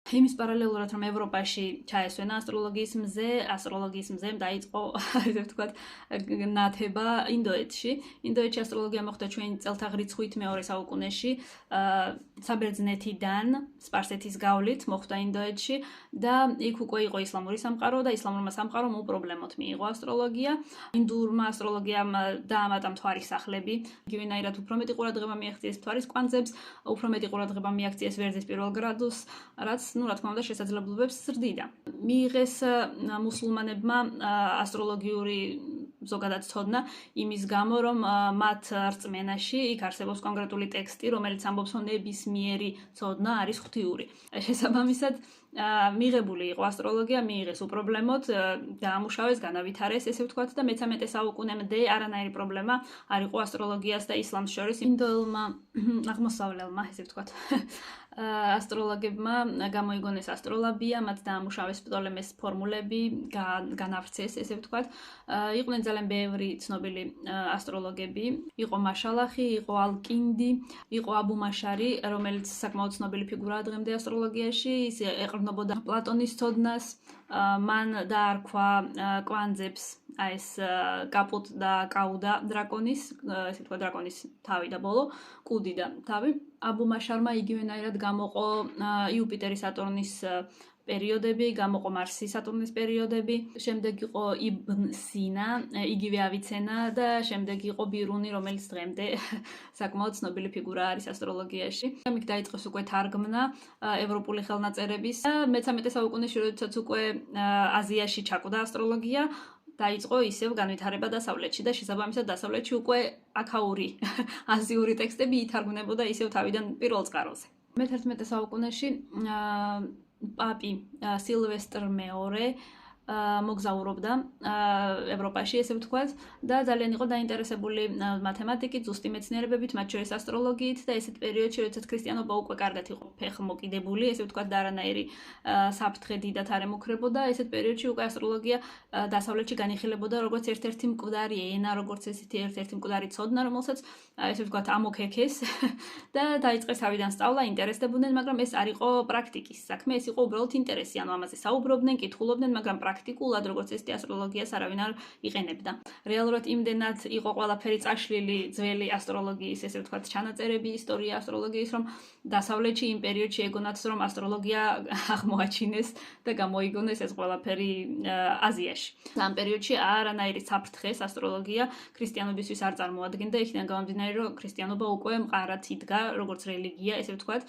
იმის პარალელურად რომ ევროპაში ჩაესვენა ასტროლოგიის მზემ დაიწყო ესე ვთქვათ ნათება ინდოეთში. ინდოეთში ასტროლოგია მოხდა ჩვენი წელთაღრიცხვით მეორე საუკუნეში, საბერძნეთიდან სპარსეთის გავლით მოხდა ინდოეთში და იქ უკვე იყო ისლამური სამყარო და ისლამურმა სამყარომ უპრობლემოდ მიიღო ასტროლოგია. ინდურმა ასტროლოგიამ დაამატა მთვარის სახლები, იგივენაირად უფრო მეტი ყურადღება მიაღწიეს მთვარის კვანძებს, უფრო მეტი ყურადღება მიაღწიეს ვერძის პირველ გრადუსს, რაც რა თქმა უნდა შესაძლებლობებს ზრდიდა. მიიღეს მუსულმანებმა ასტროლოგიური ზოგადად ცოდნა იმის გამო, რომ მათ რწმენაში იქ არსებობს კონკრეტული ტექსტი, რომელიც ამბობს, რომ ნებისმიერი ცოდნა არის ღვთიური. შესაბამისად, მიღებული იყო ასტროლოგია, მიიღეს უპრობლემოდ, დაამუშავეს, განავითარეს, ესე ვთქვათ და მე-13 საუკუნემდე არანაირი პრობლემა არ იყო ასტროლოგიას და ისლამს შორის. ინდოელმა აღმოსავლელმა, ესე ვთქვათ, ასტროლოგებმა გამოიგონეს ასტროლაბია, მათ დაამუშავეს პტოლემეს ფორმულები, განავრცეს, ესე ვთქვათ. იყვნენ ძალიან ბევრი ცნობილი ასტროლოგები, იყო მაშალახი, იყო ალკინდი, იყო აბუ-მაშარი, რომელიც საკმაოდ ცნობილი ფიგურაა დღემდე ასტროლოგიაში, ის ეყრდნობოდა პლატონის ცოდნას, მან დაარქვა კვანძებს, ეს კაპუტ და კაუდა დრაკონის, ესე ვთქვათ დრაკონის თავი და ბოლო, კუდი და თავი. აბუ-მაშარმა იგივენაირად გამოყო იუპიტერის სატურნის პერიოდები, გამოყო მარსის სატურნის პერიოდები, შემდეგ იყო იბნ სინა, იგივე ავიცენა და შემდეგ იყო ბირუნი, რომელიც დღემდე საკმაოდ ცნობილი ფიგურა არის ასტროლოგიაში. ამით დაიწყეს უკვე თარგმნა ევროპული ხელნაწერების. მე-13 საუკუნეში, როდესაც უკვე აზიაში ჩაკვდა ასტროლოგია, დაიწყო ისევ განვითარება დასავლეთში და შესაბამისად დასავლეთში უკვე აქაური აზიური ტექსტები ითარგმნებოდა ისევ თავიდან პირველ წყაროზე. მე-11 საუკუნეში პაპი სილვესტრ მეორე მოგზაურობდა ევროპაში, ესე ვთქვათ, და ძალიან იყო დაინტერესებული მათემატიკით, ზუსტი მეცნიერებებით, მათ შორის ასტროლოგიით და ესეთ პერიოდში, როდესაც ქრისტიანობა უკვე კარგად იყო ფეხმოკიდებული, ესე ვთქვათ, და არანაირი საფრთხე დიდად არ ემუქრებოდა, ესეთ პერიოდში უკვე ასტროლოგია დასავლეთში განიხილებოდა როგორც ერთ-ერთი მკვდარი ენა, როგორც ესეთი ერთ-ერთი მკვდარი ცოდნა, რომელსაც ესე ვთქვათ, ამოქექეს და დაიწყეს თავიდან სწავლა, ინტერესდებოდნენ, მაგრამ ეს არ იყო პრაქტიკის საქმე, ეს იყო უბრალოდ ინტერესი, ანუ ამაზე საუბრობდნენ, კითხულობდნენ, მაგრამ პრაქტიკულად როგორც ესეთი ასტროლოგიას არავინ არ იყენებდა. რეალურად იმდენად იყო ყველაფერი წაშლილი ძველი ასტროლოგიის, ესე ვთქვათ, ჩანაწერები, ისტორია ასტროლოგიის, რომ დასავლეთში იმ პერიოდში ეგონათ, რომ ასტროლოგია აღმოაჩინეს და გამოიგონეს ეს ყველაფერი აზიაში. ამ პერიოდში არანაირი საფრთხეს ასტროლოგია ქრისტიანობისთვის არ წარმოადგენდა, იქიდან გამომდინარე, რომ ქრისტიანობა უკვე მყარად იდგა, როგორც რელიგია, ესე ვთქვათ.